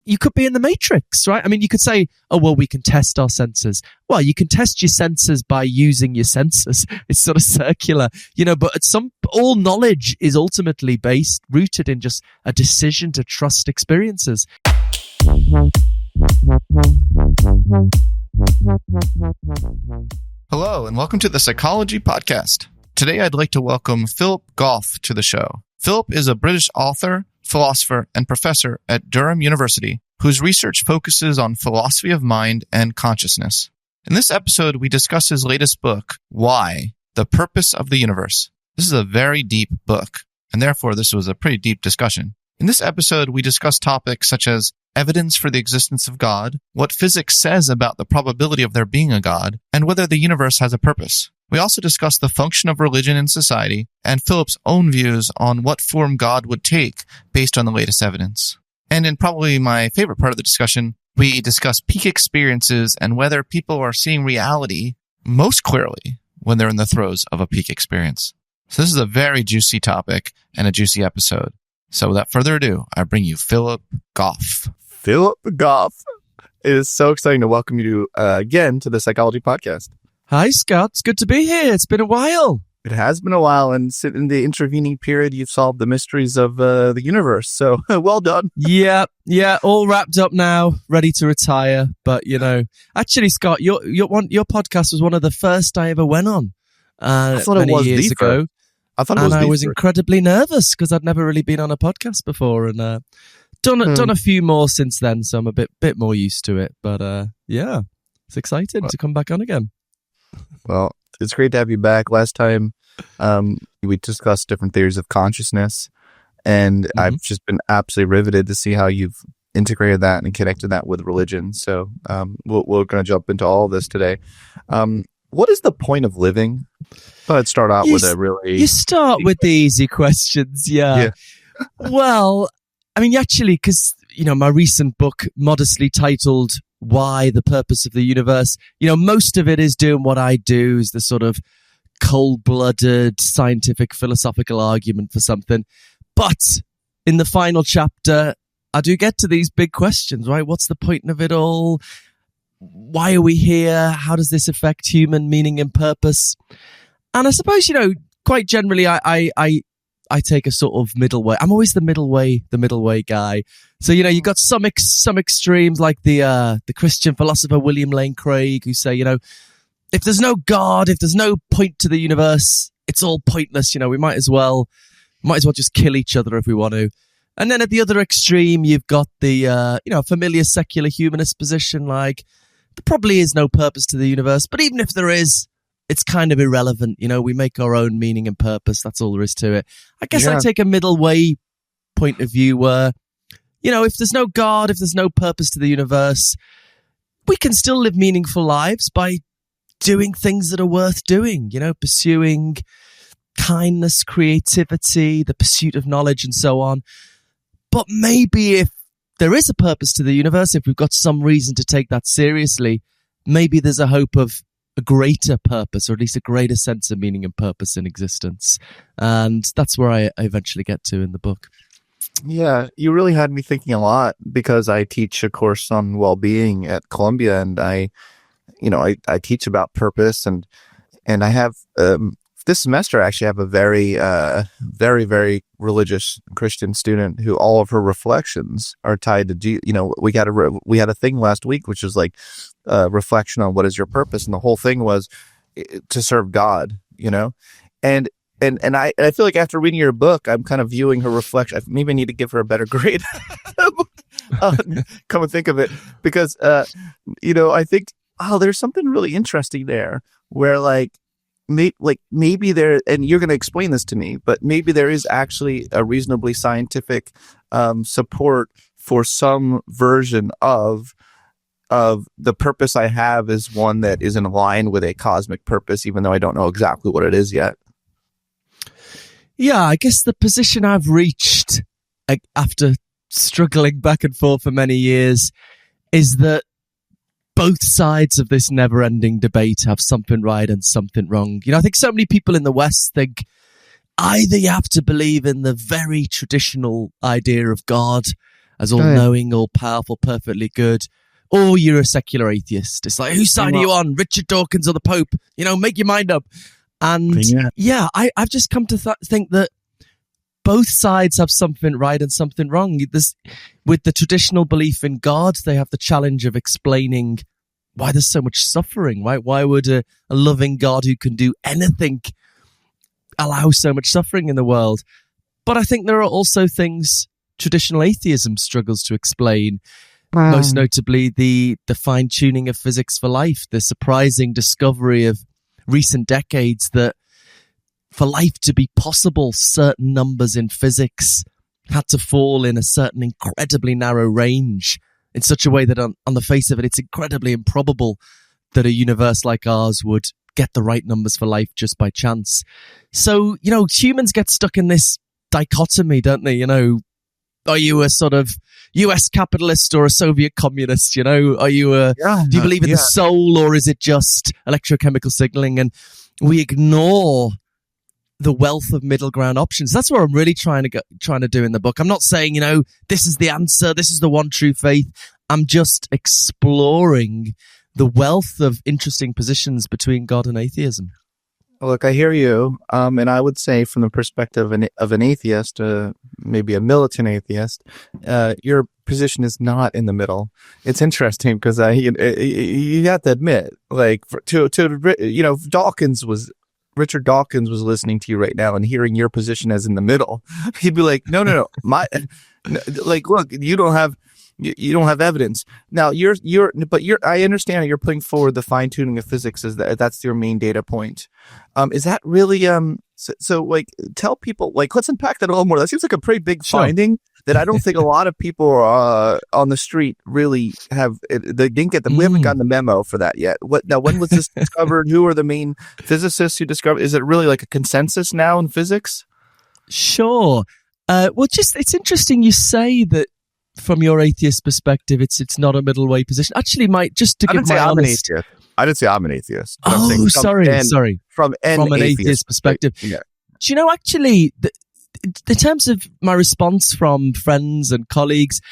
you could be in the Matrix, right? I mean, you could say, oh, well, we can test our senses. Well, you can test your senses by using your senses. It's sort of circular, but all knowledge is ultimately rooted in just a decision to trust experiences. Hello, and welcome to the Psychology Podcast. Today, I'd like to welcome Philip Goff to the show. Philip is a British author, philosopher, and professor at Durham University, whose research focuses on philosophy of mind and consciousness. In this episode, we discuss his latest book, Why? The Purpose of the Universe. This is a very deep book, and therefore this was a pretty deep discussion. In this episode, we discuss topics such as evidence for the existence of God, what physics says about the probability of there being a God, and whether the universe has a purpose. We also discuss the function of religion in society and Philip's own views on what form God would take based on the latest evidence. And in probably my favorite part of the discussion, we discuss peak experiences and whether people are seeing reality most clearly when they're in the throes of a peak experience. So this is a very juicy topic and a juicy episode. So without further ado, I bring you Philip Goff. Philip Goff. It is so exciting to welcome you again to the Psychology Podcast. Hi, Scott. It's good to be here. It's been a while. It has been a while, and in the intervening period, you've solved the mysteries of the universe. So, well done. Yeah, all wrapped up now, ready to retire. But actually, Scott, your podcast was one of the first I ever went on. I thought many it was years ago. I thought it was. And I was incredibly nervous because I'd never really been on a podcast before, and done a few more since then. So I'm a bit more used to it. But yeah, it's exciting to come back on again. Well, it's great to have you back. Last time, we discussed different theories of consciousness, and I've just been absolutely riveted to see how you've integrated that and connected that with religion. So we're going to jump into all of this today. What is the point of living? Let's start out with a really... You start with the easy questions, yeah. Well, I mean, actually, because, my recent book, modestly titled Why? The Purpose of the Universe, most of it is doing what I do, is the sort of cold-blooded, scientific, philosophical argument for something. But in the final chapter, I do get to these big questions, right? What's the point of it all? Why are we here? How does this affect human meaning and purpose? And I suppose, quite generally, I take a sort of middle way. I'm always the middle way guy. So, you've got some extremes like the Christian philosopher William Lane Craig, who say, if there's no God, if there's no point to the universe, it's all pointless. We might as well just kill each other if we want to. And then at the other extreme, you've got the, familiar secular humanist position, like there probably is no purpose to the universe, but even if there is, it's kind of irrelevant. We make our own meaning and purpose. That's all there is to it. I guess I take a middle way point of view where, if there's no God, if there's no purpose to the universe, we can still live meaningful lives by doing things that are worth doing, pursuing kindness, creativity, the pursuit of knowledge and so on. But maybe if there is a purpose to the universe, if we've got some reason to take that seriously, maybe there's a hope of a greater purpose, or at least a greater sense of meaning and purpose in existence. And that's where I eventually get to in the book. Yeah, you really had me thinking a lot, because I teach a course on well-being at Columbia, and I teach about purpose, and I have this semester I actually have a very very, very religious Christian student who all of her reflections are tied to we had a thing last week which was like reflection on what is your purpose, and the whole thing was to serve God, and I feel like after reading your book, I'm kind of viewing her reflection. Maybe I need to give her a better grade. Come and think of it, because I think there's something really interesting there where maybe there, and you're going to explain this to me, but maybe there is actually a reasonably scientific support for some version of the purpose I have is one that is in line with a cosmic purpose, even though I don't know exactly what it is yet. Yeah, I guess the position I've reached after struggling back and forth for many years is that both sides of this never-ending debate have something right and something wrong. I think so many people in the West think either you have to believe in the very traditional idea of God, as all-knowing, all-powerful, perfectly good, or you're a secular atheist. It's like, whose side are you on? Richard Dawkins or the Pope? Make your mind up. And I've just come to think that both sides have something right and something wrong. With the traditional belief in God, they have the challenge of explaining why there's so much suffering, right? Why would a loving God who can do anything allow so much suffering in the world? But I think there are also things traditional atheism struggles to explain, most notably the fine-tuning of physics for life, the surprising discovery of recent decades that for life to be possible, certain numbers in physics had to fall in a certain incredibly narrow range in such a way that on the face of it, it's incredibly improbable that a universe like ours would get the right numbers for life just by chance. So, humans get stuck in this dichotomy, don't they? Are you a sort of US capitalist or a Soviet communist? Are you do you believe in the soul, or is it just electrochemical signaling? And we ignore the wealth of middle ground options. That's what I'm really trying to do in the book. I'm not saying, this is the answer, this is the one true faith. I'm just exploring the wealth of interesting positions between God and atheism. Look, I hear you. And I would say from the perspective of an atheist, maybe a militant atheist, your position is not in the middle. It's interesting because you have to admit, like, Richard Dawkins was listening to you right now and hearing your position as in the middle. He'd be like, no, look, you don't have evidence. Now I understand you're putting forward the fine tuning of physics as that's your main data point. Is that really, so like, tell people, like, let's unpack that a little more. That seems like a pretty big finding that I don't think a lot of people on the street really have. They didn't get we haven't gotten the memo for that yet. When was this discovered? Who are the main physicists who discovered? Is it really like a consensus now in physics? Sure. It's interesting you say that from your atheist perspective, it's not a middle way position. Actually, just to give my honest. I didn't say I'm an atheist. Oh, sorry. From an atheist perspective. Yeah. Do you know, actually, in terms of my response from friends and colleagues,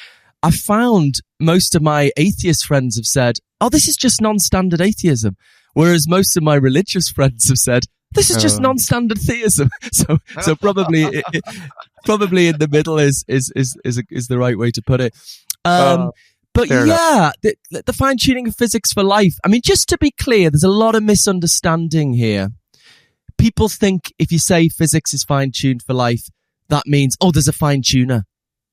I found most of my atheist friends have said, oh, this is just non-standard atheism. Whereas most of my religious friends have said, this is just non-standard theism. So probably in the middle is the right way to put it. But the fine-tuning of physics for life. I mean, just to be clear, there's a lot of misunderstanding here. People think if you say physics is fine-tuned for life, that means, there's a fine-tuner.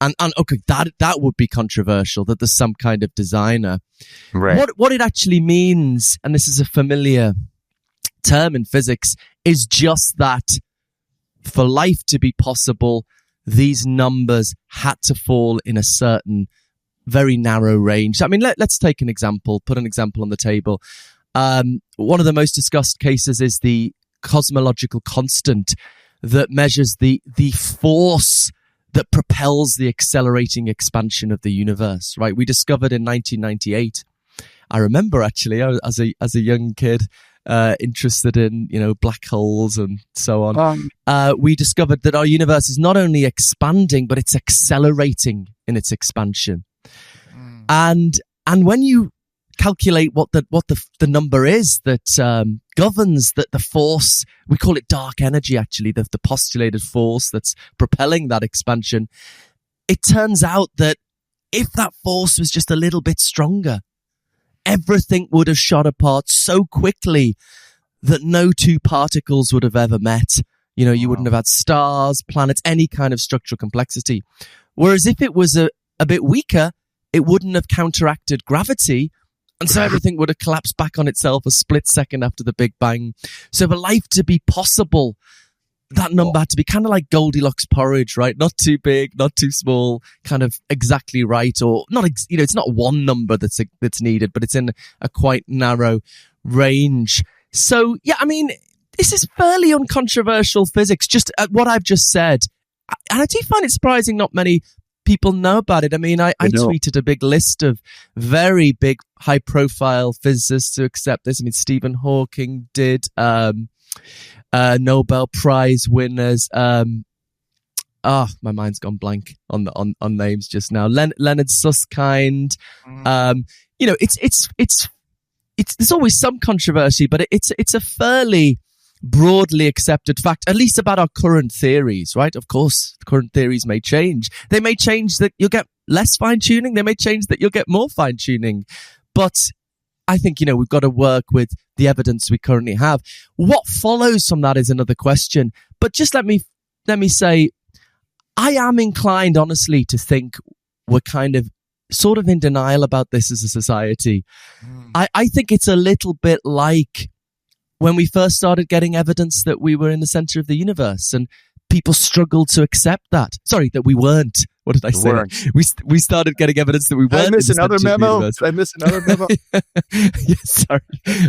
And okay, that would be controversial, that there's some kind of designer. Right. What it actually means, and this is a familiar term in physics, is just that for life to be possible, these numbers had to fall in a certain very narrow range. I mean, let's take an example, put an example on the table. One of the most discussed cases is the cosmological constant that measures the force that propels the accelerating expansion of the universe, right? We discovered in 1998. I remember actually, as a young kid, interested in, black holes and so on. We discovered that our universe is not only expanding, but it's accelerating in its expansion. And when you calculate what the number is that governs the force, we call it dark energy, actually, the postulated force that's propelling that expansion, it turns out that if that force was just a little bit stronger, everything would have shot apart so quickly that no two particles would have ever met. You wouldn't have had stars, planets, any kind of structural complexity. Whereas if it was a bit weaker, it wouldn't have counteracted gravity, and so everything would have collapsed back on itself a split second after the Big Bang. So for life to be possible, that number had to be kind of like Goldilocks porridge, right? Not too big, not too small, kind of exactly right, or not. It's not one number that's needed, but it's in a quite narrow range. So yeah, I mean, this is fairly uncontroversial physics. Just what I've just said, and I do find it surprising not many people know about it. I mean, I tweeted a big list of very big, high-profile physicists who accept this. I mean, Stephen Hawking did, Nobel Prize winners. my mind's gone blank on names just now. Leonard Susskind. There's always some controversy, but it's a fairly broadly accepted fact, at least about our current theories, right? Of course, the current theories may change. They may change that you'll get less fine-tuning. They may change that you'll get more fine-tuning. But I think, we've got to work with the evidence we currently have. What follows from that is another question. But just let me say, I am inclined, honestly, to think we're kind of sort of in denial about this as a society. I think it's a little bit like when we first started getting evidence that we were in the center of the universe and people struggled to accept that. Sorry, that we weren't. What did I say? We started getting evidence that we weren't. I miss another memo. Yes,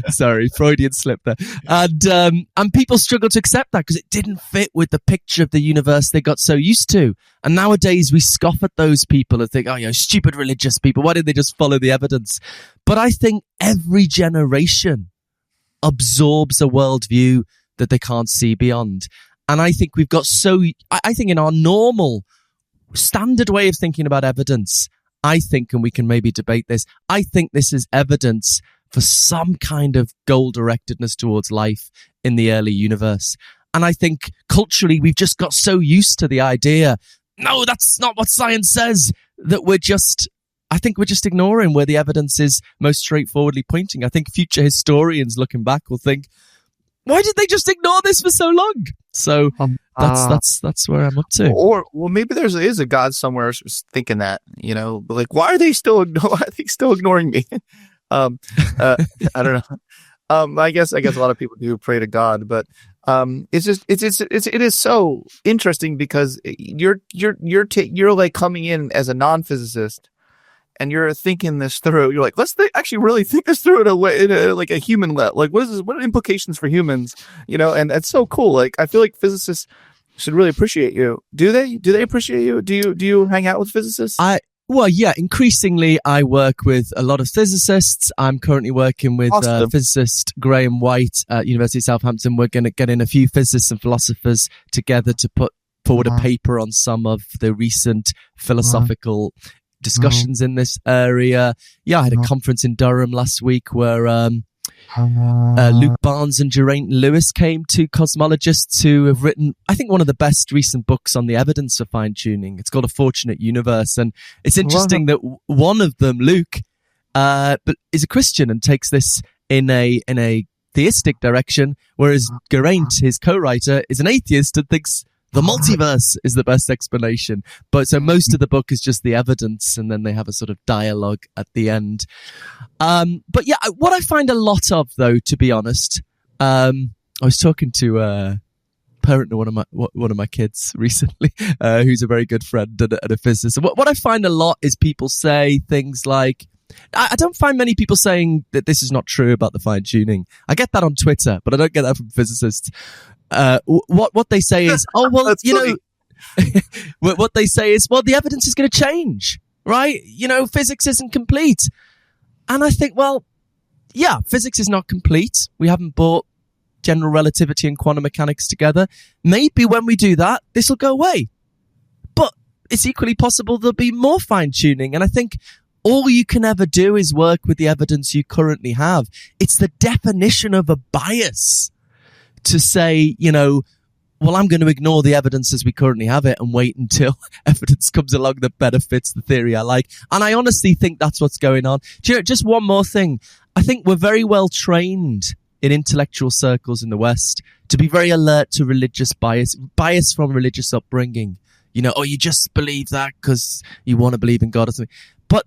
sorry, Freudian slip there. And people struggled to accept that because it didn't fit with the picture of the universe they got so used to. And nowadays we scoff at those people and think, stupid religious people. Why didn't they just follow the evidence? But I think every generation absorbs a worldview that they can't see beyond. And I think we've got I think in our normal standard way of thinking about evidence, I think, and we can maybe debate this, I think this is evidence for some kind of goal-directedness towards life in the early universe. And I think culturally we've just got so used to the idea, no, that's not what science says, that I think we're just ignoring where the evidence is most straightforwardly pointing. I think future historians looking back will think, why did they just ignore this for so long? So that's where I'm up to. Or maybe there is a God somewhere thinking that, like, why are they still ignoring me? I don't know. I guess a lot of people do pray to God, but it is so interesting because you're like coming in as a non-physicist. And you're thinking this through. You're like, let's actually really think this through in a human level. Like, what are implications for humans? And that's so cool. Like, I feel like physicists should really appreciate you. Do they? Do they appreciate you? Do you hang out with physicists? Increasingly, I work with a lot of physicists. I'm currently working with physicist Graham White at University of Southampton. We're going to get in a few physicists and philosophers together to put forward a paper on some of the recent philosophical discussions in this area. I had a conference in Durham last week where Luke Barnes and Geraint Lewis came, two cosmologists who have written, I think, one of the best recent books on the evidence of fine-tuning. It's called A Fortunate Universe. And it's interesting that one of them, Luke, is a Christian and takes this in a theistic direction, whereas Geraint, his co-writer, is an atheist and thinks the multiverse is the best explanation. But so most of the book is just the evidence, and then they have a sort of dialogue at the end. But what I find a lot of, though, to be honest, I was talking to a parent of one of my kids recently, who's a very good friend and a physicist. And what I find a lot is people say things like, I don't find many people saying that this is not true about the fine tuning. I get that on Twitter, but I don't get that from physicists. What they say is, what they say is, the evidence is going to change, right? Physics isn't complete. And I think, physics is not complete. We haven't brought general relativity and quantum mechanics together. Maybe when we do that, this will go away. But it's equally possible there'll be more fine tuning. And I think all you can ever do is work with the evidence you currently have. It's the definition of a bias to say, I'm going to ignore the evidence as we currently have it and wait until evidence comes along that better fits the theory I like. And I honestly think that's what's going on. Just one more thing. I think we're very well trained in intellectual circles in the West to be very alert to religious bias from religious upbringing. You just believe that because you want to believe in God or something. But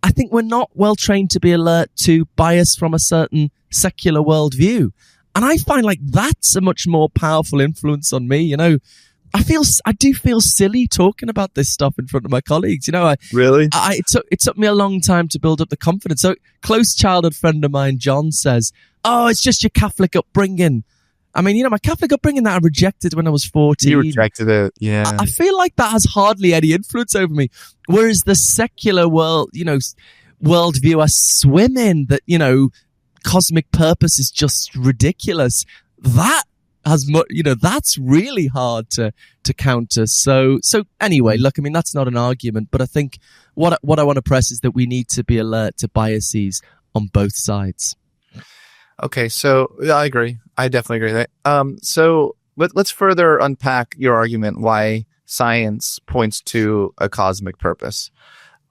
I think we're not well trained to be alert to bias from a certain secular worldview. And I find like that's a much more powerful influence on me. I do feel silly talking about this stuff in front of my colleagues. Really? It took me a long time to build up the confidence. So, close childhood friend of mine, John, says, "Oh, it's just your Catholic upbringing." I mean, my Catholic upbringing that I rejected when I was 14. You rejected it, yeah. I feel like that has hardly any influence over me. Whereas the secular world, worldview I swim in, that cosmic purpose is just ridiculous. That as much, that's really hard to counter. So anyway, look, I mean, that's not an argument, but I think what I want to press is that we need to be alert to biases on both sides. Okay, so yeah, I agree. I definitely agree with that. So let's further unpack your argument why science points to a cosmic purpose.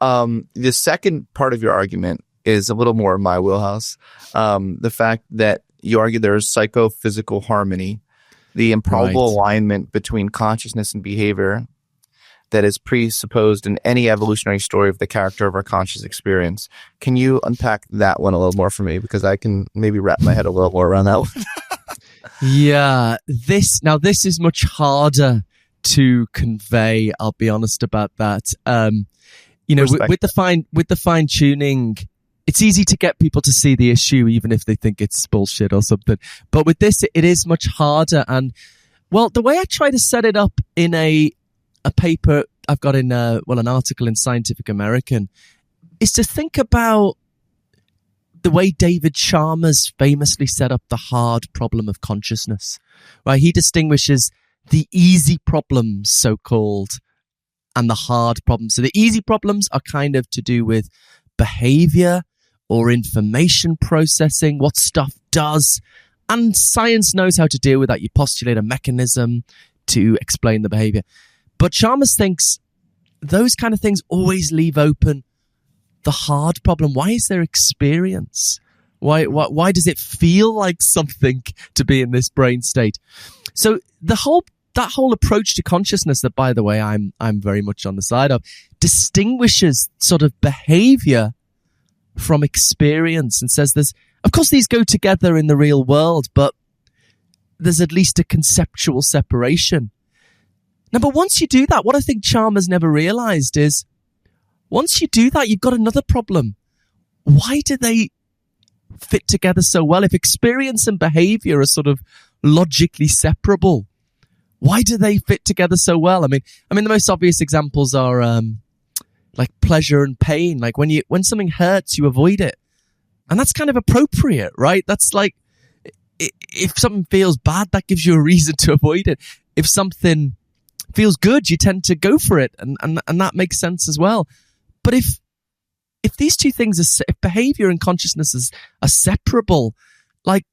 The second part of your argument is a little more in my wheelhouse. The fact that you argue there's psychophysical harmony, the improbable alignment between consciousness and behavior that is presupposed in any evolutionary story of the character of our conscious experience. Can you unpack that one a little more for me? Because I can maybe wrap my head a little more around that one. Yeah, this is much harder to convey. I'll be honest about that. With the fine tuning, it's easy to get people to see the issue, even if they think it's bullshit or something. But with this, it is much harder. And well, the way I try to set it up in a paper I've got in an article in Scientific American is to think about the way David Chalmers famously set up the hard problem of consciousness. Right? He distinguishes the easy problems, so-called, and the hard problems. So the easy problems are kind of to do with behavior or information processing, what stuff does. And science knows how to deal with that. You postulate a mechanism to explain the behavior. But Chalmers thinks those kind of things always leave open the hard problem. Why is there experience? Why does it feel like something to be in this brain state? So that whole approach to consciousness that, by the way, I'm very much on the side of, distinguishes sort of behavior from experience and says of course these go together in the real world, but there's at least a conceptual separation. Now, but once you do that, what I think Chalmers never realized is once you do that, you've got another problem. Why do they fit together so well? If experience and behavior are sort of logically separable, why do they fit together so well? I mean, the most obvious examples are like pleasure and pain. Like when something hurts, you avoid it, and that's kind of appropriate, right? That's like if something feels bad, that gives you a reason to avoid it. If something feels good, you tend to go for it, and that makes sense as well. But if these two things if behavior and consciousness are separable, like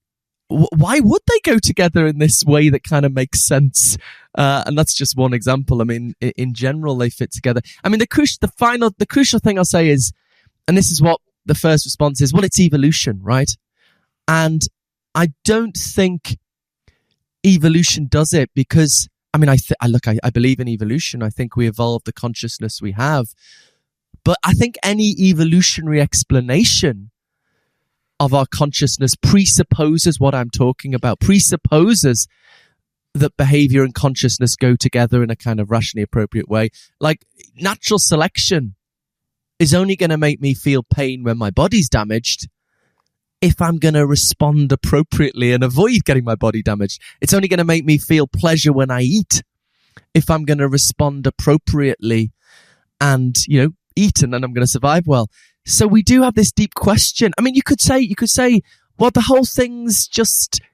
why would they go together in this way that kind of makes sense? And that's just one example. I mean, in general, they fit together. I mean, the crucial thing I'll say is, and this is what the first response is, well, it's evolution, right? And I don't think evolution does it because, I mean, I believe in evolution. I think we evolved the consciousness we have. But I think any evolutionary explanation of our consciousness presupposes what I'm talking about, presupposes that behavior and consciousness go together in a kind of rationally appropriate way. Like natural selection is only going to make me feel pain when my body's damaged if I'm going to respond appropriately and avoid getting my body damaged. It's only going to make me feel pleasure when I eat if I'm going to respond appropriately and, eat, and then I'm going to survive well. So we do have this deep question. I mean, you could say, well, the whole thing's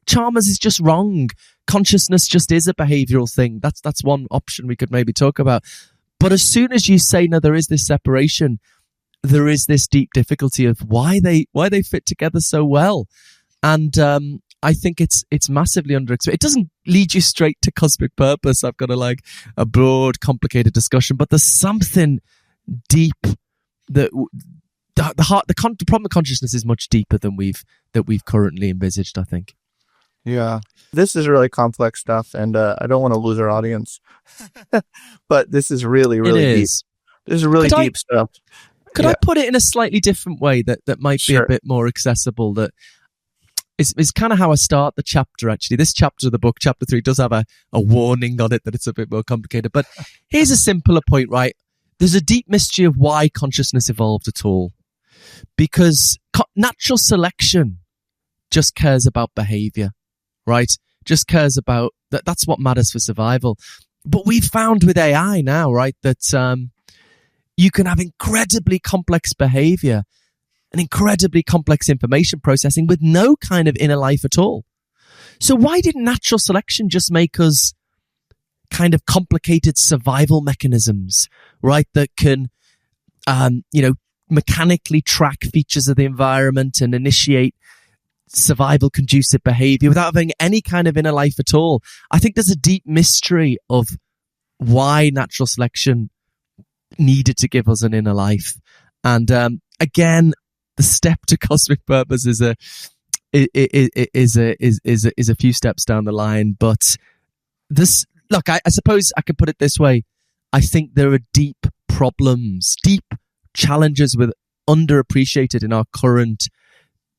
Chalmers is just wrong. Consciousness just is a behavioral thing. That's one option we could maybe talk about. But as soon as you say, no, there is this separation, there is this deep difficulty of why they fit together so well. And I think it's massively underexplored. It doesn't lead you straight to cosmic purpose. I've got a broad, complicated discussion, but there's something deep that the problem of consciousness is much deeper than we've currently envisaged, I think. Yeah, this is really complex stuff, and I don't want to lose our audience, but this is really, really deep. This is really deep stuff. Could I put it in a slightly different way that might be a bit more accessible? That is kind of how I start the chapter, actually. This chapter of the book, chapter 3, does have a warning on it that it's a bit more complicated. But here's a simpler point, right? There's a deep mystery of why consciousness evolved at all. Because natural selection just cares about behavior, right? Just cares about that's what matters for survival. But we've found with AI now, right, that you can have incredibly complex behavior and incredibly complex information processing with no kind of inner life at all. So why didn't natural selection just make us kind of complicated survival mechanisms, right? That can, mechanically track features of the environment and initiate survival conducive behavior without having any kind of inner life at all. I think there's a deep mystery of why natural selection needed to give us an inner life. And again, the step to cosmic purpose is a few steps down the line. But this, look, I suppose I could put it this way. I think there are deep problems, deep challenges with underappreciated in our current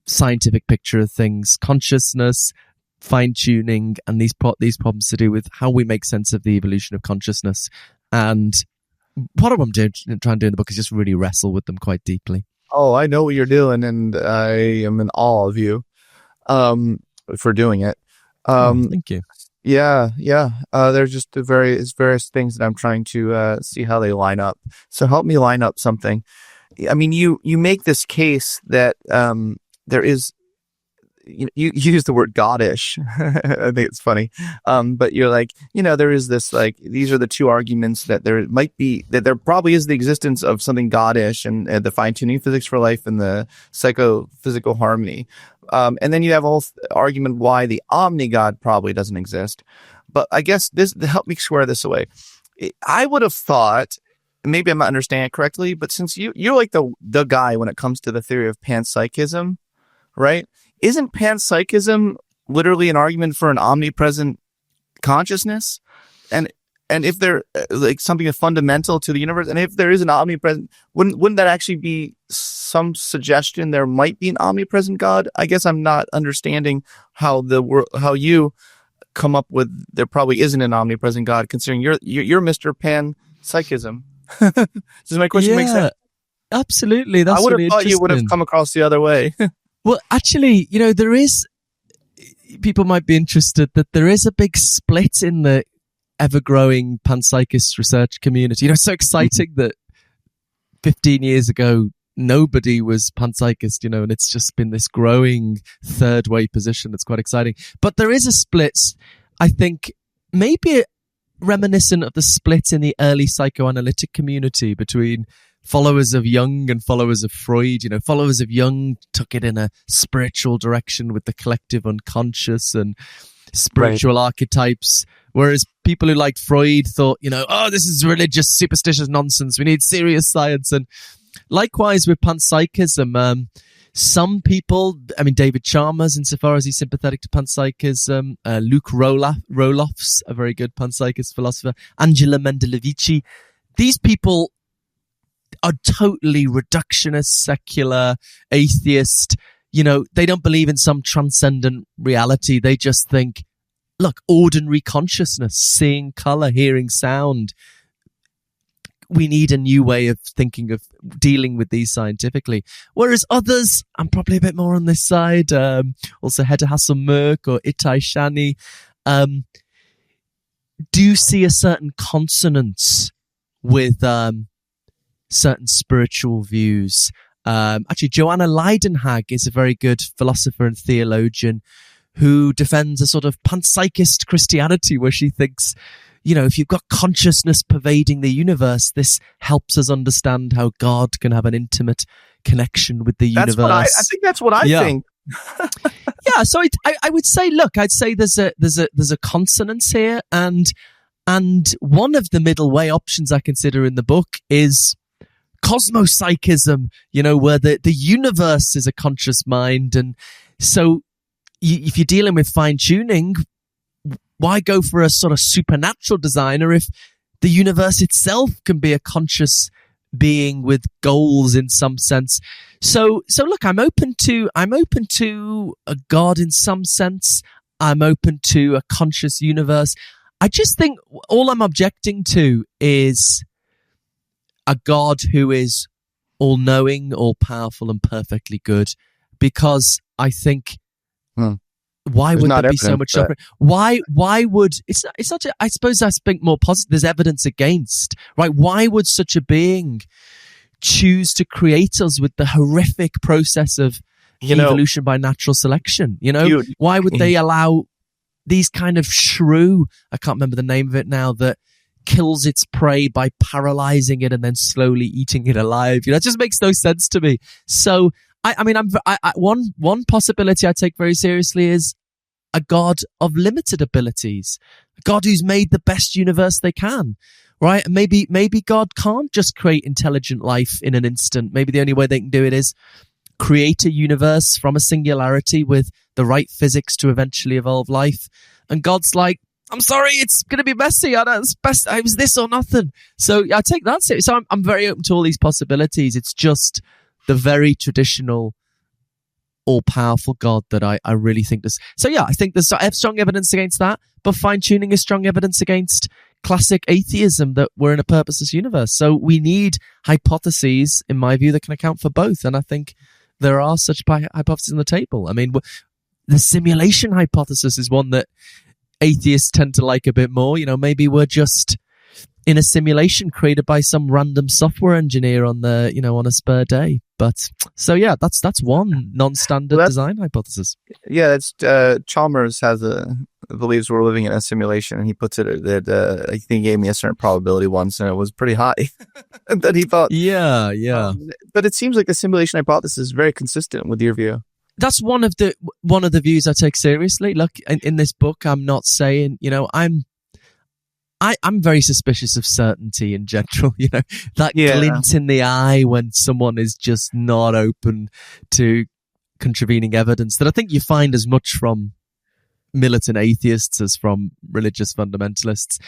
scientific picture of things, consciousness, fine-tuning, and these problems to do with how we make sense of the evolution of consciousness. And what I'm trying to do in the book is just really wrestle with them quite deeply. Oh, I know what you're doing, and I am in awe of you for doing it. Thank you. Yeah. There's just various things that I'm trying to see how they line up. So help me line up something. I mean, you make this case that there is, you use the word goddish. I think it's funny. But you're like, there is this, like, these are the two arguments that there probably is the existence of something goddish and the fine-tuning physics for life and the psychophysical harmony. And then you have a whole argument why the omni-God probably doesn't exist. But I guess help me square this away. I would have thought, maybe I'm not understanding it correctly, but since you're like the guy when it comes to the theory of panpsychism, right? Isn't panpsychism literally an argument for an omnipresent consciousness? And if there like something fundamental to the universe, and if there is an omnipresent, wouldn't that actually be some suggestion there might be an omnipresent God? I guess I'm not understanding how you come up with there probably isn't an omnipresent God, considering you're Mr. Panpsychism. Does my question make sense? Absolutely. That's I would have really thought you would have come across the other way. Well, actually, there is, people might be interested that there is a big split in the ever-growing panpsychist research community. It's so exciting that 15 years ago, nobody was panpsychist, and it's just been this growing third-way position that's quite exciting. But there is a split, I think, maybe reminiscent of the split in the early psychoanalytic community between followers of Jung and followers of Freud. Followers of Jung took it in a spiritual direction with the collective unconscious and spiritual archetypes, whereas people who liked Freud thought, this is religious, superstitious nonsense. We need serious science. And likewise with panpsychism, some people, David Chalmers, insofar as he's sympathetic to panpsychism, Luke Roloff's a very good panpsychist philosopher, Angela Mendelevici, these people are totally reductionist, secular, atheist. They don't believe in some transcendent reality. They just think, look, ordinary consciousness, seeing color, hearing sound. We need a new way of thinking of dealing with these scientifically. Whereas others, I'm probably a bit more on this side, also Hedda Hasselmerk or Itai Shani, do see a certain consonance with certain spiritual views. Actually, Joanna Leidenhag is a very good philosopher and theologian who defends a sort of panpsychist Christianity where she thinks, if you've got consciousness pervading the universe, this helps us understand how God can have an intimate connection with the universe. I think that's what I think. Yeah, so I would say, look, I'd say there's a consonance here, and one of the middle way options I consider in the book is cosmopsychism, where the universe is a conscious mind. And so if you're dealing with fine-tuning, why go for a sort of supernatural designer if the universe itself can be a conscious being with goals in some sense? So look, I'm open to a God in some sense. I'm open to a conscious universe. I just think all I'm objecting to is a God who is all-knowing, all-powerful, and perfectly good. Because I think, why would there be so much suffering? Why would it's not? I suppose I think more positive. There's evidence against, right? Why would such a being choose to create us with the horrific process of evolution by natural selection? Why would they allow these kind of shrew, I can't remember the name of it now, that kills its prey by paralyzing it and then slowly eating it alive. You know, it just makes no sense to me. So, one possibility I take very seriously is a God of limited abilities, a God who's made the best universe they can, right? And maybe God can't just create intelligent life in an instant. Maybe the only way they can do it is create a universe from a singularity with the right physics to eventually evolve life. And God's like, I'm sorry, it's going to be messy. I know it's best. It was this or nothing. So I take that seriously. So I'm very open to all these possibilities. It's just the very traditional, all-powerful God that I really think this. So yeah, I think I have strong evidence against that, but fine-tuning is strong evidence against classic atheism that we're in a purposeless universe. So we need hypotheses, in my view, that can account for both. And I think there are such hypotheses on the table. I mean, the simulation hypothesis is one that atheists tend to like a bit more. You know, maybe we're just in a simulation created by some random software engineer on a spare day. But so yeah, that's one non-standard design hypothesis. Yeah, it's Chalmers believes we're living in a simulation, and he puts it that I think he gave me a certain probability once, and it was pretty high. that he thought. Yeah. But it seems like the simulation hypothesis is very consistent with your view. That's one of the views I take seriously. Look, in this book, I'm not saying, you know, I'm very suspicious of certainty in general. You know, that glint in the eye when someone is just not open to contravening evidence that I think you find as much from militant atheists as from religious fundamentalists.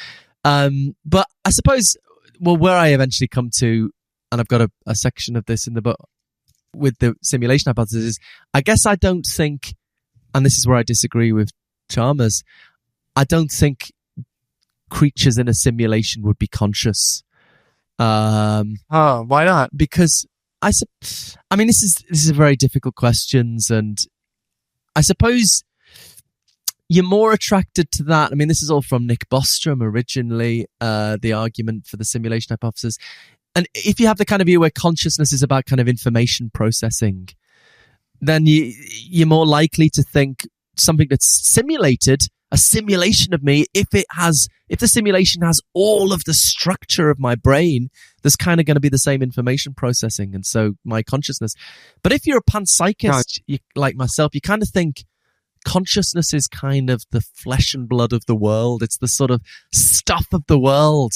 But I suppose, where I eventually come to, and I've got a section of this in the book with the simulation hypothesis, is I guess I don't think, and this is where I disagree with Chalmers, I don't think creatures in a simulation would be conscious. Why not? Because I mean, this is a very difficult question, and I suppose you're more attracted to that. I mean, this is all from Nick Bostrom originally, the argument for the simulation hypothesis. And if you have the kind of view where consciousness is about kind of information processing, then you're more likely to think something that's simulated, a simulation of me, if the simulation has all of the structure of my brain, there's kind of going to be the same information processing, and so my consciousness. But if you're a panpsychist, like myself, you kind of think consciousness is kind of the flesh and blood of the world. It's the sort of stuff of the world.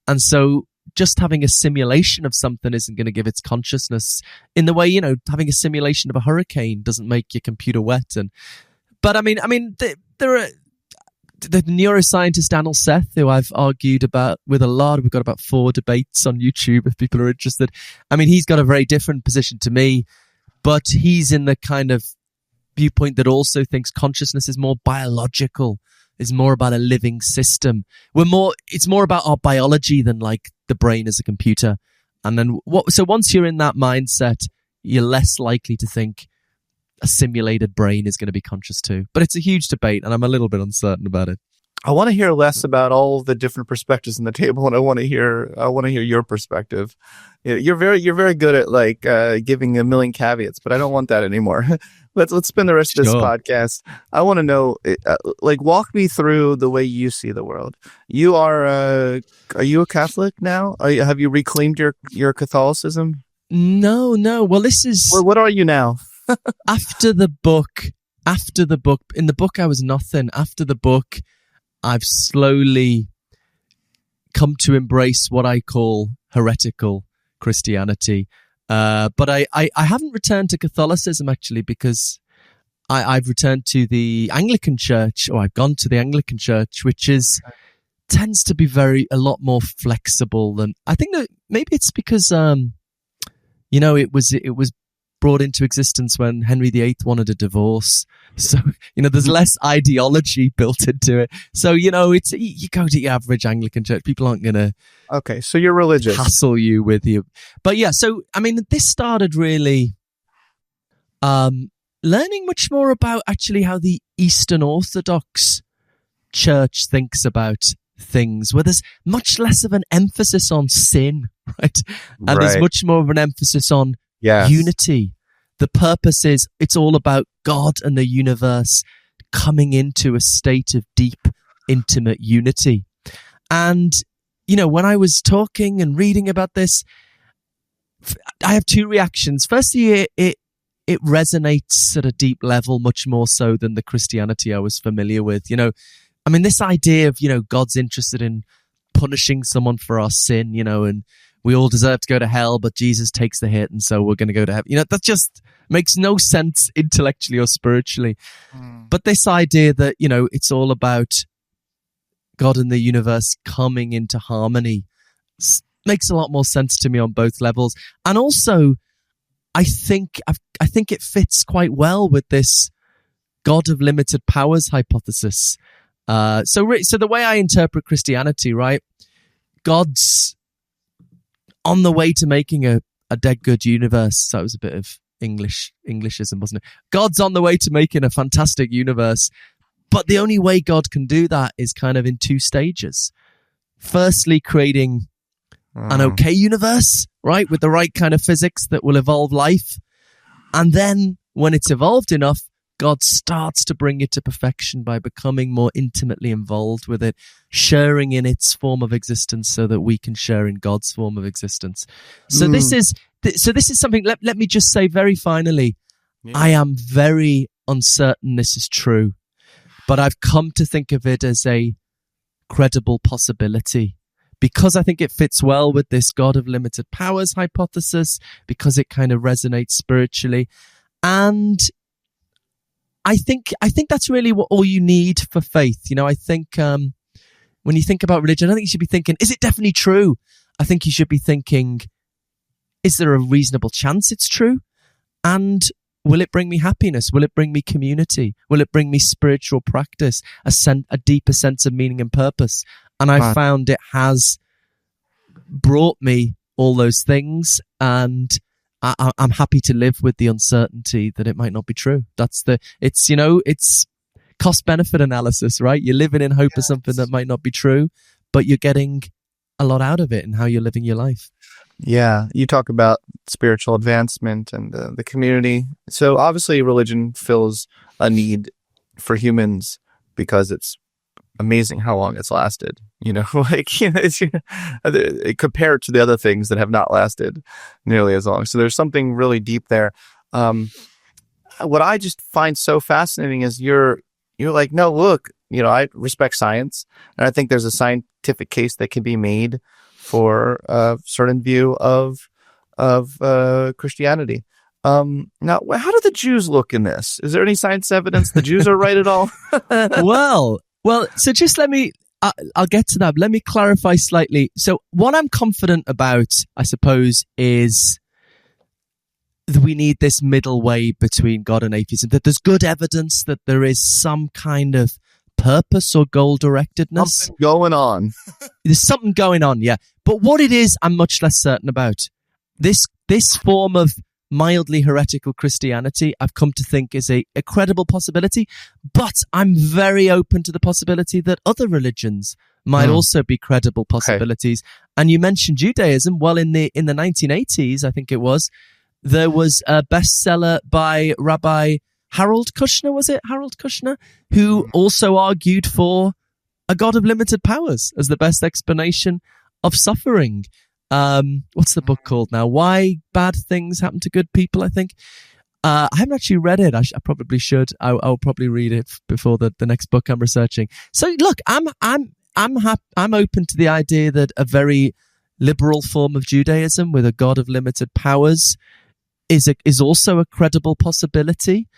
And so just having a simulation of something isn't going to give its consciousness, in the way, you know, having a simulation of a hurricane doesn't make your computer wet. But I mean, there are the neuroscientist Daniel Seth, who I've argued about with a lot. We've got about 4 debates on YouTube if people are interested. I mean, he's got a very different position to me, but he's in the kind of viewpoint that also thinks consciousness is more biological, is more about a living system. It's more about our biology than like the brain as a computer. And then so once you're in that mindset, you're less likely to think a simulated brain is going to be conscious too. But it's a huge debate, and I'm a little bit uncertain about it. I want to hear less about all the different perspectives on the table, and I want to hear your perspective. You're very good at like giving a million caveats, but I don't want that anymore. Let's spend the rest of this podcast. I want to know, walk me through the way you see the world. You are you a Catholic now? Have you reclaimed your Catholicism? No. Well, this is. Well, what are you now? After the book, in the book I was nothing. After the book, I've slowly come to embrace what I call heretical Christianity. But I haven't returned to Catholicism, actually, because I've returned to the Anglican Church, or I've gone to the Anglican Church, which tends to be a lot more flexible than, I think that maybe it's because, it was brought into existence when Henry VIII wanted a divorce. So, there's less ideology built into it. So, you go to your average Anglican church, people aren't going to... Okay, so you're religious. ...hassle you with you. But yeah, so, I mean, this started really learning much more about actually how the Eastern Orthodox Church thinks about things, where there's much less of an emphasis on sin, right? And there's much more of an emphasis on unity. The purpose is, it's all about God and the universe coming into a state of deep, intimate unity. And, when I was talking and reading about this, I have two reactions. Firstly, it resonates at a deep level, much more so than the Christianity I was familiar with. This idea of, God's interested in punishing someone for our sin, and we all deserve to go to hell, but Jesus takes the hit, and so we're going to go to heaven. That just makes no sense intellectually or spiritually. But this idea that, it's all about God and the universe coming into harmony makes a lot more sense to me on both levels. And also, I think it fits quite well with this God of limited powers hypothesis. So the way I interpret Christianity, right? God's on the way to making a dead good universe. So that was a bit of Englishism, wasn't it? God's on the way to making a fantastic universe. But the only way God can do that is kind of in two stages. Firstly, creating an okay universe, right? With the right kind of physics that will evolve life. And then when it's evolved enough, God starts to bring it to perfection by becoming more intimately involved with it, sharing in its form of existence so that we can share in God's form of existence. So this is something, let me just say very finally, I am very uncertain this is true, but I've come to think of it as a credible possibility because I think it fits well with this God of limited powers hypothesis, because it kind of resonates spiritually. And I think that's really what all you need for faith. I think when you think about religion, I don't think you should be thinking, is it definitely true? I think you should be thinking, is there a reasonable chance it's true? And will it bring me happiness? Will it bring me community? Will it bring me spiritual practice, a deeper sense of meaning and purpose? And I found it has brought me all those things, and I'm happy to live with the uncertainty that it might not be true. It's cost-benefit analysis, right? You're living in hope of something that might not be true, but you're getting a lot out of it in how you're living your life. Yeah, you talk about spiritual advancement and the community. So obviously religion fills a need for humans because it's amazing how long it's lasted. Compared to the other things that have not lasted nearly as long. So there's something really deep there. What I just find so fascinating is you're like, no, look, I respect science, and I think there's a scientific case that can be made for a certain view of Christianity. Now, how do the Jews look in this? Is there any science evidence the Jews are right at all? Well, so just I'll get to that. But let me clarify slightly. So what I'm confident about, I suppose, is that we need this middle way between God and atheism, that there's good evidence that there is some kind of purpose or goal-directedness. Something going on. There's something going on, yeah. But what it is, I'm much less certain about. This form of mildly heretical Christianity, I've come to think is a credible possibility, but I'm very open to the possibility that other religions might also be credible possibilities. Okay. And you mentioned Judaism. Well, in the 1980s, I think it was, there was a bestseller by Rabbi Harold Kushner, was it? Harold Kushner, who also argued for a God of limited powers as the best explanation of suffering. What's the book called now? Why Bad Things Happen to Good People, I think. I haven't actually read it. I probably should. I'll probably read it before the next book I'm researching. So look, I'm open to the idea that a very liberal form of Judaism with a God of limited powers is also a credible possibility.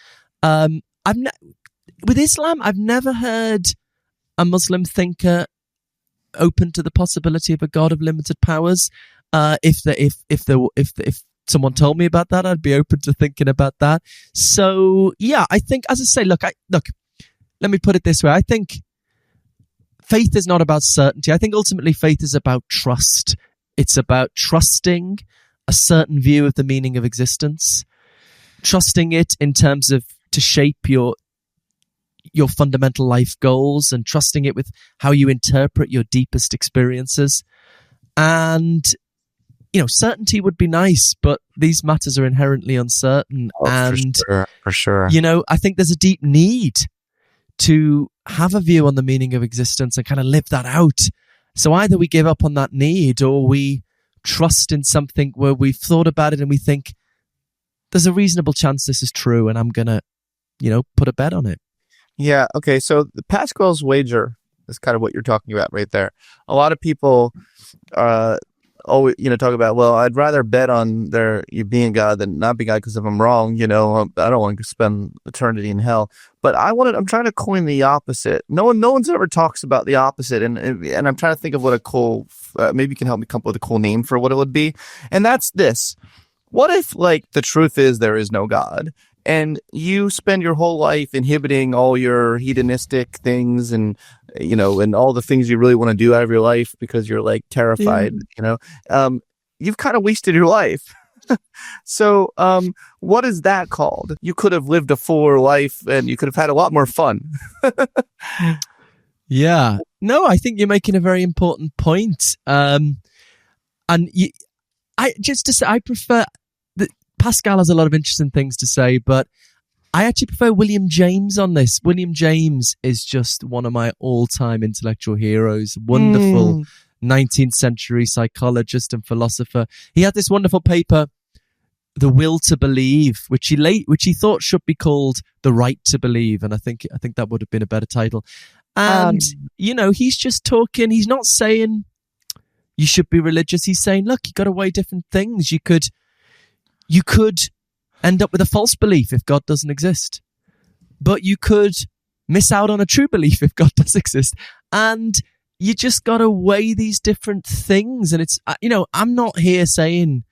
With Islam, I've never heard a Muslim thinker open to the possibility of a God of limited powers. If someone told me about that, I'd be open to thinking about that. So yeah, I think, as I say, look, let me put it this way. I think faith is not about certainty. I think ultimately faith is about trust. It's about trusting a certain view of the meaning of existence, trusting it in terms of to shape your fundamental life goals, and trusting it with how you interpret your deepest experiences. And, certainty would be nice, but these matters are inherently uncertain. For sure. I think there's a deep need to have a view on the meaning of existence and kind of live that out. So either we give up on that need or we trust in something where we've thought about it and we think there's a reasonable chance this is true and I'm going to, put a bet on it. Yeah. Okay. So the Pascal's wager is kind of what you're talking about right there. A lot of people always, talk about, well, I'd rather bet on you being God than not being God because if I'm wrong, I don't want to spend eternity in hell. But I'm trying to coin the opposite. No one's ever talks about the opposite, and I'm trying to think of what a cool, maybe you can help me come up with a cool name for what it would be. And that's this: what if, the truth is there is no God, and you spend your whole life inhibiting all your hedonistic things and and all the things you really want to do out of your life because you're terrified, you've kind of wasted your life. So, what is that called? You could have lived a fuller life and you could have had a lot more fun. Yeah. No, I think you're making a very important point. I prefer that Pascal has a lot of interesting things to say, but I actually prefer William James on this. William James is just one of my all-time intellectual heroes. Wonderful 19th century psychologist and philosopher. He had this wonderful paper, The Will to Believe, which he thought should be called The Right to Believe, and I think that would have been a better title. And he's just talking. He's not saying you should be religious. He's saying, look, you got to weigh different things. You could end up with a false belief if God doesn't exist, but you could miss out on a true belief if God does exist. And you just got to weigh these different things. And it's, I'm not here saying,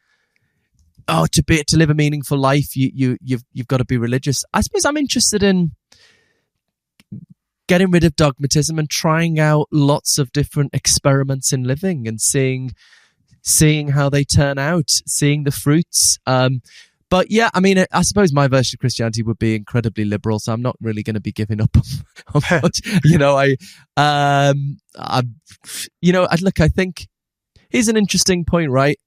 to live a meaningful life, you've got to be religious. I suppose I'm interested in getting rid of dogmatism and trying out lots of different experiments in living and seeing how they turn out, seeing the fruits. But yeah, I suppose my version of Christianity would be incredibly liberal, so I'm not really going to be giving up on much. I think here's an interesting point, right?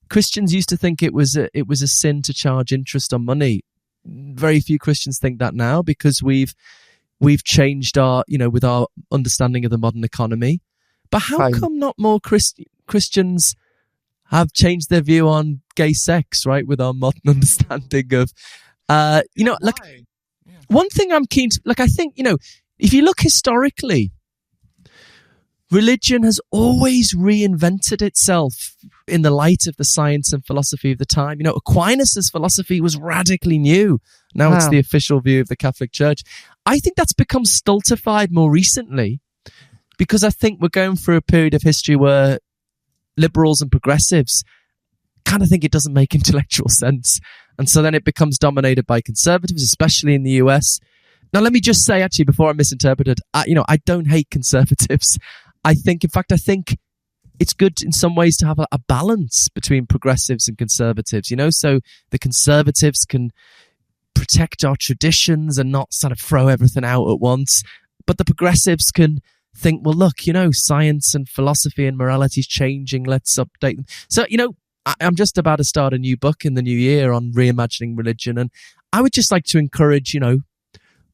Christians used to think it was a sin to charge interest on money. Very few Christians think that now because we've changed our, with our understanding of the modern economy. But how come not more Christians have changed their view on gay sex, right? With our modern understanding of, one thing I'm keen to, I think, if you look historically, religion has always reinvented itself in the light of the science and philosophy of the time. Aquinas' philosophy was radically new. Now it's the official view of the Catholic Church. I think that's become stultified more recently because I think we're going through a period of history where liberals and progressives kind of think it doesn't make intellectual sense. And so then it becomes dominated by conservatives, especially in the US. Now, let me just say, actually, before I'm misinterpreted, I don't hate conservatives. I think it's good in some ways to have a balance between progressives and conservatives, so the conservatives can protect our traditions and not sort of throw everything out at once. But the progressives can think, well, look, science and philosophy and morality is changing. Let's update them. So, I'm just about to start a new book in the new year on reimagining religion. And I would just like to encourage,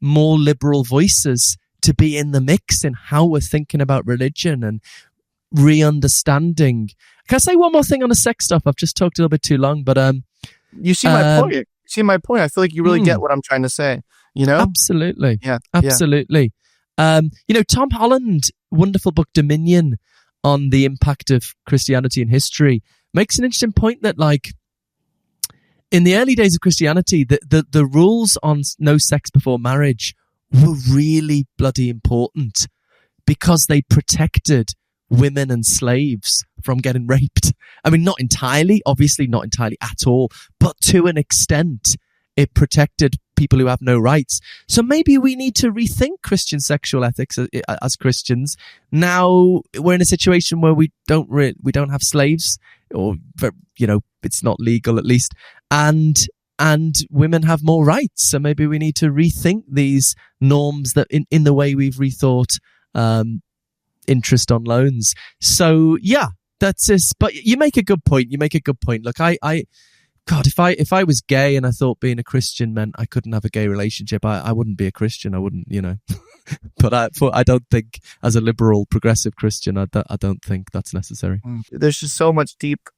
more liberal voices to be in the mix in how we're thinking about religion and re-understanding. Can I say one more thing on the sex stuff? I've just talked a little bit too long, but you see my point. I feel like you really get what I'm trying to say. Absolutely. Yeah, absolutely. Yeah. Tom Holland, wonderful book Dominion on the impact of Christianity in history, makes an interesting point that in the early days of Christianity, the rules on no sex before marriage were really bloody important because they protected women and slaves from getting raped. Not entirely, obviously not entirely at all, but to an extent, it protected people who have no rights. So maybe we need to rethink Christian sexual ethics as Christians. Now we're in a situation where we don't have slaves, or it's not legal at least, and women have more rights. So maybe we need to rethink these norms that in the way we've rethought interest on loans. So yeah, that's this. But you make a good point. Look, I God, if I was gay and I thought being a Christian meant I couldn't have a gay relationship, I wouldn't be a Christian. I wouldn't, But I don't think, as a liberal, progressive Christian, I don't think that's necessary. There's just so much deep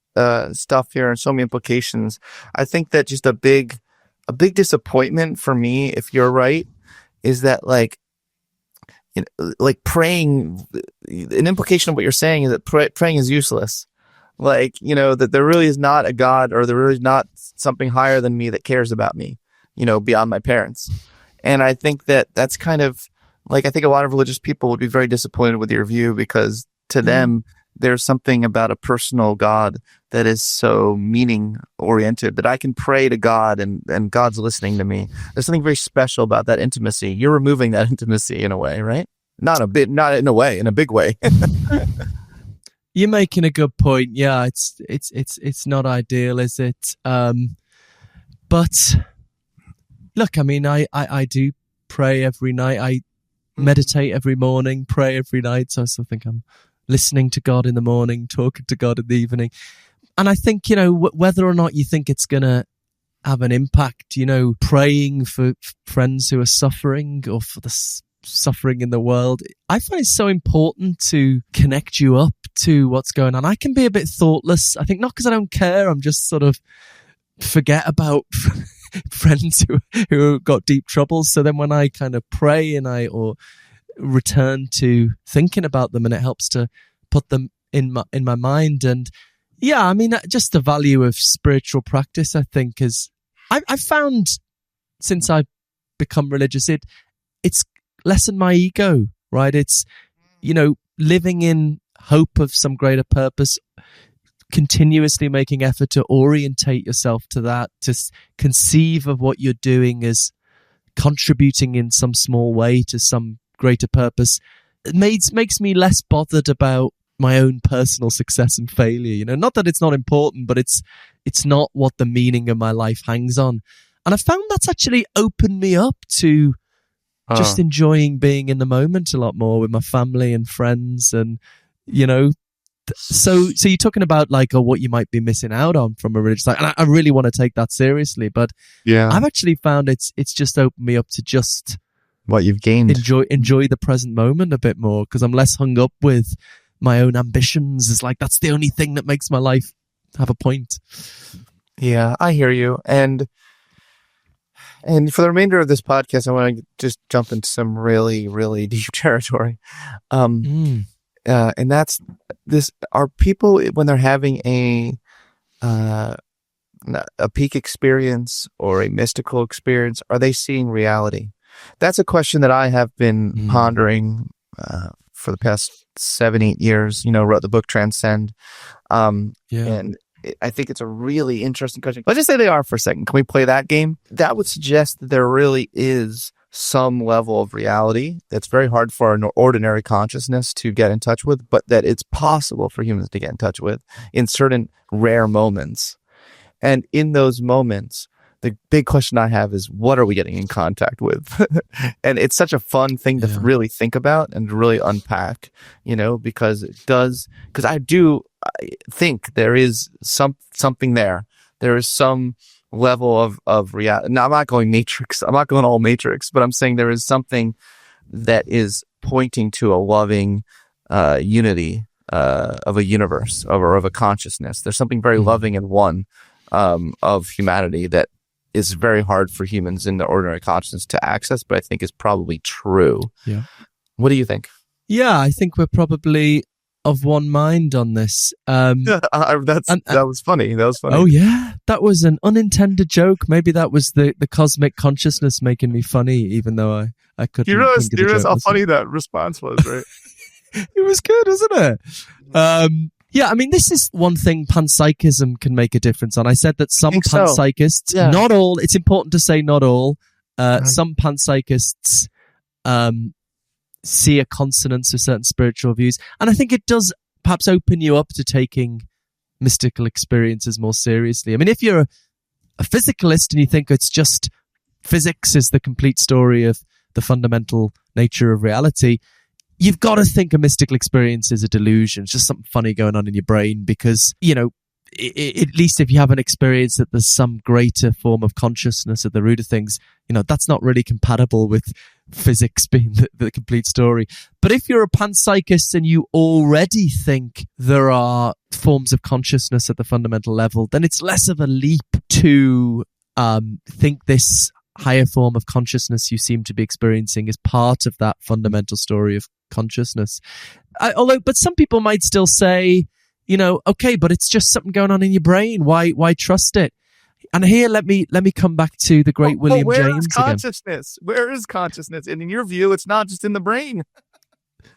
stuff here and so many implications. I think that just a big disappointment for me, if you're right, is that like praying. An implication of what you're saying is that praying is useless. Like, that there really is not a God, or there really is not something higher than me that cares about me, beyond my parents. And I think that's kind of like, I think a lot of religious people would be very disappointed with your view, because to them, there's something about a personal God that is so meaning oriented that I can pray to God and God's listening to me. There's something very special about that intimacy. You're removing that intimacy in a way, right? Not in a way, in a big way. You're making a good point. Yeah, it's not ideal, is it? But look, I mean, I do pray every night. I meditate every morning, pray every night. So I still think I'm listening to God in the morning, talking to God in the evening. And I think, whether or not you think it's going to have an impact, praying for friends who are suffering, or for the suffering in the world, I find it so important to connect you up to what's going on. I can be a bit thoughtless. I think not because I don't care. I'm just sort of forget about friends who got deep troubles. So then when I kind of pray or return to thinking about them, and it helps to put them in my mind. And yeah, I mean, just the value of spiritual practice, I think, is I've found since I've become religious, it's lessened my ego, right? It's, living in hope of some greater purpose, continuously making effort to orientate yourself to that, to conceive of what you're doing as contributing in some small way to some greater purpose. It makes me less bothered about my own personal success and failure. Not that it's not important, but it's not what the meaning of my life hangs on. And I found that's actually opened me up to just enjoying being in the moment a lot more with my family and friends. And, so you're talking about like, what you might be missing out on from a religious life. And I really want to take that seriously, but yeah, I've actually found it's just opened me up to just what you've gained. Enjoy the present moment a bit more, because I'm less hung up with my own ambitions. It's like, that's the only thing that makes my life have a point. Yeah, I hear you. And for the remainder of this podcast, I want to just jump into some really, really deep territory. And that's this: are people, when they're having a peak experience or a mystical experience, are they seeing reality? That's a question that I have been pondering for the past 7-8 years. Wrote the book Transcend. And I think it's a really interesting question. Let's just say they are for a second. Can we play that game? That would suggest that there really is some level of reality that's very hard for an ordinary consciousness to get in touch with, but that it's possible for humans to get in touch with in certain rare moments. And in those moments, the big question I have is, what are we getting in contact with? And it's such a fun thing to really think about and to really unpack, because I think there is something there. There is some level of reality. Now, I'm not going Matrix. I'm not going all Matrix, but I'm saying there is something that is pointing to a loving unity of a universe or of a consciousness. There's something very loving and one of humanity that is very hard for humans in the ordinary consciousness to access, but I think is probably true. Yeah. What do you think? Yeah, I think we're probably of one mind on this. That was funny. That was funny. Oh yeah, that was an unintended joke. Maybe that was the cosmic consciousness making me funny, even though I couldn't. You realize how funny that response was, right? It was good, wasn't it? Yeah, I mean, this is one thing panpsychism can make a difference on. I said that some panpsychists, not all, it's important to say not all, some panpsychists see a consonance with certain spiritual views. And I think it does perhaps open you up to taking mystical experiences more seriously. I mean, if you're a physicalist and you think it's just physics is the complete story of the fundamental nature of reality, you've got to think a mystical experience is a delusion. It's just something funny going on in your brain because, at least if you haven't experienced that there's some greater form of consciousness at the root of things, that's not really compatible with physics being the complete story. But if you're a panpsychist and you already think there are forms of consciousness at the fundamental level, then it's less of a leap to think this higher form of consciousness you seem to be experiencing is part of that fundamental story of consciousness. But some people might still say, okay, but it's just something going on in your brain. Why trust it? And here, let me come back to the great William James again. Where is consciousness? Where is consciousness? And in your view, it's not just in the brain.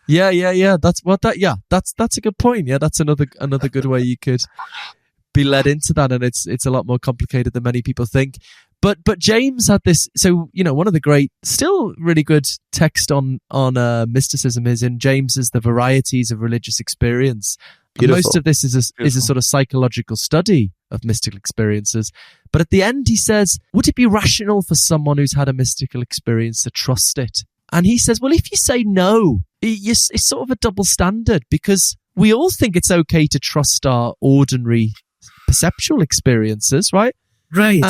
Yeah. That's a good point. Yeah, that's another good way you could be led into that, and it's a lot more complicated than many people think. But James had this. So one of the great, still really good text on mysticism is in James's The Varieties of Religious Experience. Most of this is a sort of psychological study of mystical experiences. But at the end, he says, would it be rational for someone who's had a mystical experience to trust it? And he says, well, if you say no, it's sort of a double standard, because we all think it's okay to trust our ordinary perceptual experiences, right? Right.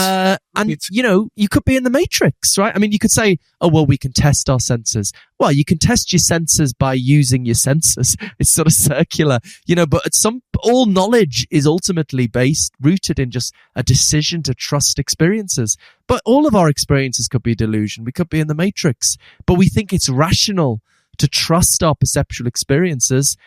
And, you could be in the Matrix, right? I mean, you could say, oh, well, we can test our senses. Well, you can test your senses by using your senses. It's sort of circular, but all knowledge is ultimately rooted in just a decision to trust experiences. But all of our experiences could be delusion. We could be in the Matrix, but we think it's rational to trust our perceptual experiences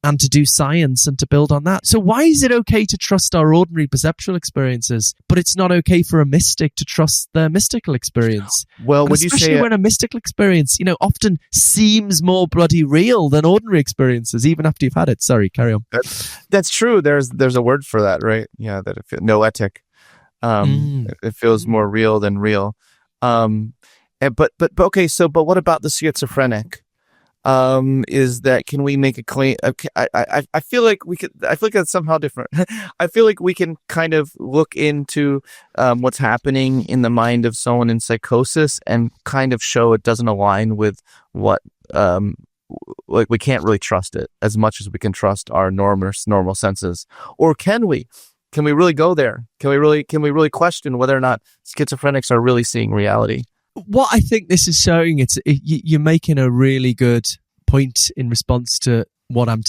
and to do science and to build on that. So why is it okay to trust our ordinary perceptual experiences, but it's not okay for a mystic to trust their mystical experience? Well, would you say, especially when a mystical experience, often seems more bloody real than ordinary experiences, even after you've had it. Sorry, carry on. That's true. There's a word for that, right? Yeah, that noetic. It feels more real than real. But okay. So, but what about the schizophrenic? Is that, can we make a claim? Okay, I feel like we could. I feel like that's somehow different. I feel like we can kind of look into what's happening in the mind of someone in psychosis and kind of show it doesn't align with what like we can't really trust it as much as we can trust our normal senses. Or can we? Can we really go there? Can we really question whether or not schizophrenics are really seeing reality? What I think this is showing, you're making a really good point in response to what I've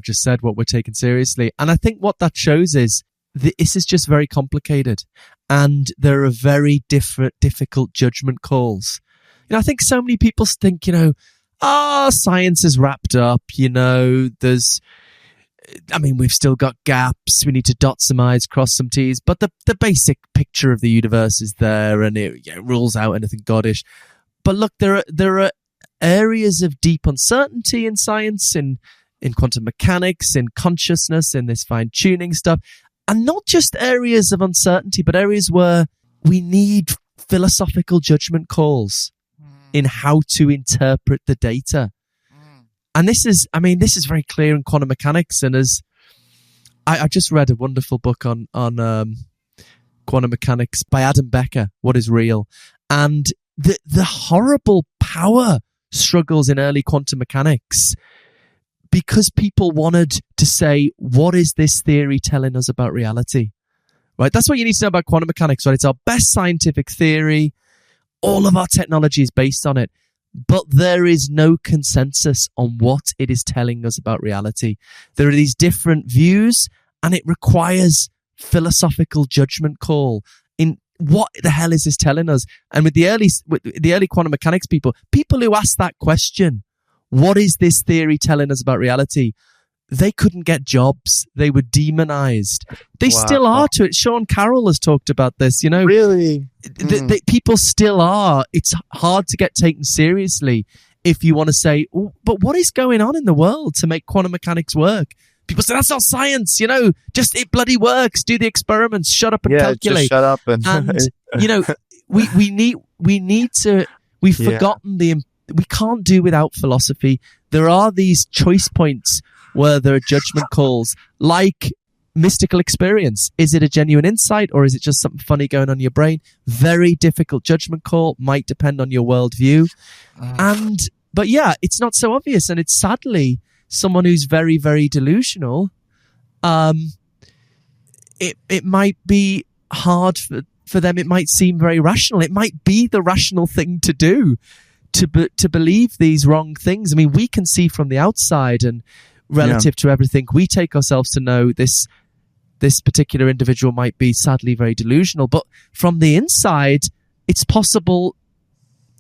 just said, what we're taking seriously. And I think what that shows is this is just very complicated, and there are very difficult judgment calls. I think so many people think, science is wrapped up, we've still got gaps. We need to dot some I's, cross some T's. But the basic picture of the universe is there, and it rules out anything goddish. But look, there are areas of deep uncertainty in science, in quantum mechanics, in consciousness, in this fine-tuning stuff. And not just areas of uncertainty, but areas where we need philosophical judgment calls in how to interpret the data. And this is very clear in quantum mechanics. And as I just read a wonderful book on quantum mechanics by Adam Becker, What is Real? And the horrible power struggles in early quantum mechanics, because people wanted to say, what is this theory telling us about reality? Right? That's what you need to know about quantum mechanics, right? It's our best scientific theory. All of our technology is based on it. But there is no consensus on what it is telling us about reality. There are these different views, and it requires philosophical judgment call in what the hell is this telling us? And with the early quantum mechanics people who asked that question, what is this theory telling us about reality? They couldn't get jobs. They were demonized. They still are to it. Sean Carroll has talked about this, Really? People still are. It's hard to get taken seriously if you want to say, oh, but what is going on in the world to make quantum mechanics work? People say, that's not science, just it bloody works. Do the experiments. Shut up and calculate. Just shut up and we've forgotten we can't do without philosophy. There are these choice points where there are judgment calls, like mystical experience. Is it a genuine insight, or is it just something funny going on in your brain? Very difficult judgment call, might depend on your worldview. But yeah, it's not so obvious. And it's sadly someone who's very, very delusional. it might be hard for them. It might seem very rational. It might be the rational thing to do to believe these wrong things. I mean, we can see from the outside and relative to everything we take ourselves to know, this particular individual might be sadly very delusional, but from the inside, it's possible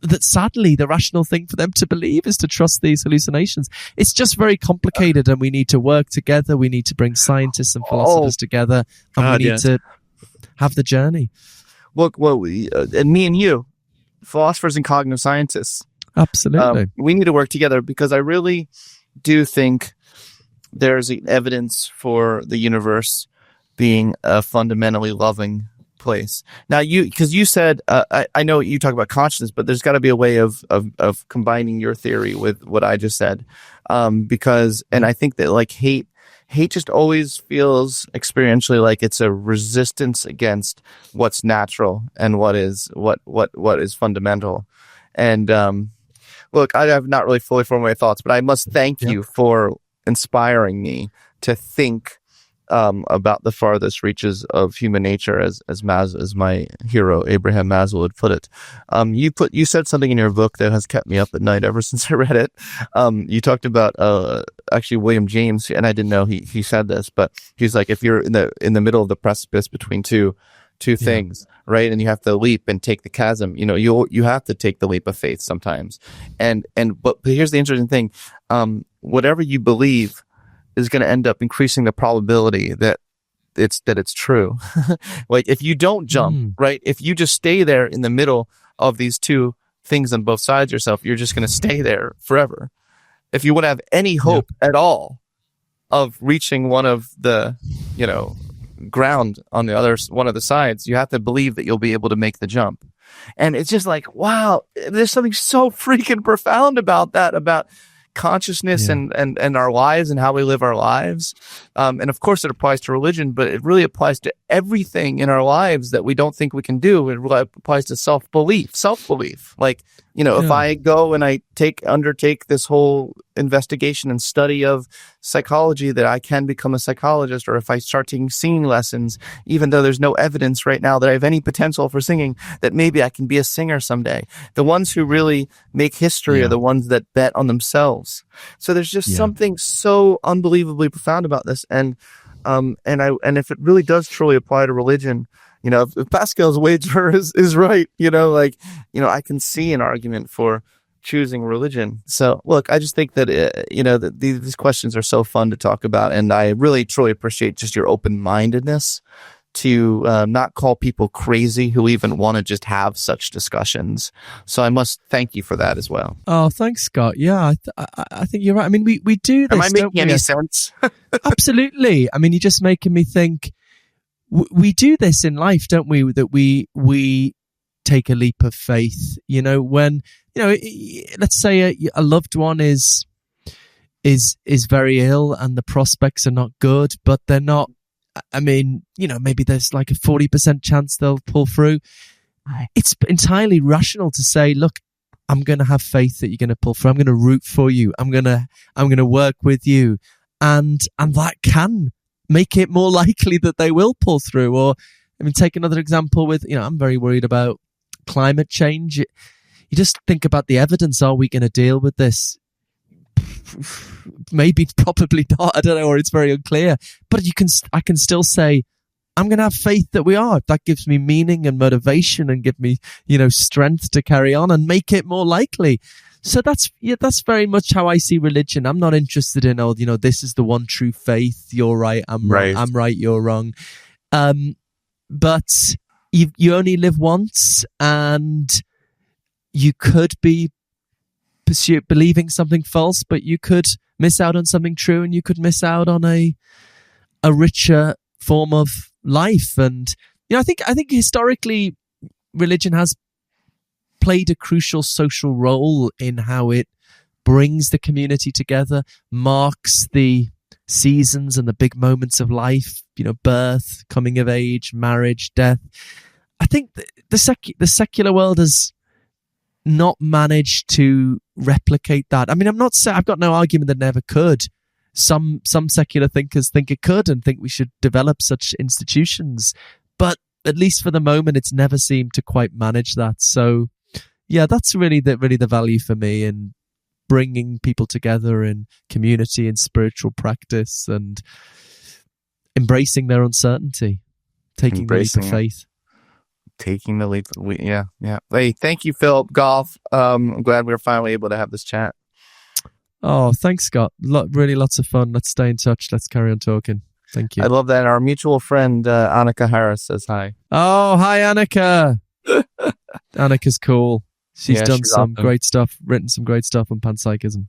that sadly the rational thing for them to believe is to trust these hallucinations. It's just very complicated, and we need to work together. We need to bring scientists and philosophers together, and we need to have the journey. Look, and me and you, philosophers and cognitive scientists, absolutely, we need to work together, because I really do think there's evidence for the universe being a fundamentally loving place. Now, because you said, I know you talk about consciousness, but there's got to be a way of combining your theory with what I just said, because, and I think that like hate just always feels experientially like it's a resistance against what's natural and what is fundamental. And look, I have not really fully formed my thoughts, but I must thank you for inspiring me to think about the farthest reaches of human nature, as my hero Abraham Maslow would put it. You said something in your book that has kept me up at night ever since I read it. You talked about actually William James, and I didn't know he said this, but he's like, if you're in the middle of the precipice between two things, right, and you have to leap and take the chasm, you have to take the leap of faith sometimes. But here's the interesting thing: whatever you believe is going to end up increasing the probability that it's true. Like if you don't jump, right? If you just stay there in the middle of these two things on both sides of yourself, you're just going to stay there forever. If you want to have any hope at all of reaching one of the, ground on the other one of the sides, you have to believe that you'll be able to make the jump. And it's just like, wow, there's something so freaking profound about that, about consciousness and our lives and how we live our lives. And of course it applies to religion, but it really applies to everything in our lives that we don't think we can do. It really applies to self-belief. Like, if I go and I undertake this whole investigation and study of psychology, that I can become a psychologist, or if I start taking singing lessons, even though there's no evidence right now that I have any potential for singing, that maybe I can be a singer someday. The ones who really make history are the ones that bet on themselves. So there's just something so unbelievably profound about this. And if it really does truly apply to religion, if Pascal's wager is right, I can see an argument for choosing religion. So look, I just think that, that these questions are so fun to talk about. And I really, truly appreciate just your open-mindedness to not call people crazy who even want to just have such discussions. So I must thank you for that as well. Oh, thanks, Scott. Yeah, I think you're right. I mean, we do this. Am I making any sense? Absolutely. I mean, you're just making me think. We do this in life, don't we? That we take a leap of faith. When let's say a loved one is very ill and the prospects are not good, but they're not. I mean, maybe there's like a 40% chance they'll pull through. It's entirely rational to say, look, I'm going to have faith that you're going to pull through. I'm going to root for you. I'm going to work with you. And that can make it more likely that they will pull through. Or, I mean, take another example with, I'm very worried about climate change. You just think about the evidence. Are we going to deal with this? Maybe, probably not. I don't know, or it's very unclear. But I can still say, I'm going to have faith that we are. That gives me meaning and motivation and give me, strength to carry on and make it more likely. So that's very much how I see religion. I'm not interested in, this is the one true faith. You're right. I'm right. I'm right. You're wrong. But you only live once, and you could be believing something false, but you could miss out on something true, and you could miss out on a richer form of life. And I think historically religion has played a crucial social role in how it brings the community together, marks the seasons and the big moments of life, birth, coming of age, marriage, death. I think the secular world has not managed to replicate that. I mean, I'm not saying, I've got no argument that never could. Some secular thinkers think it could and think we should develop such institutions. But at least for the moment, it's never seemed to quite manage that. So, yeah, that's really the value for me in bringing people together in community and spiritual practice and embracing their uncertainty, taking the leap of faith. Taking the leap. Yeah. Hey, thank you, Philip Goff. I'm glad we were finally able to have this chat. Oh, thanks, Scott. Really lots of fun. Let's stay in touch. Let's carry on talking. Thank you. I love that. Our mutual friend, Annika Harris, says hi. Oh, hi, Annika. Annika's cool. She's done some awesome. Great stuff, written some great stuff on panpsychism.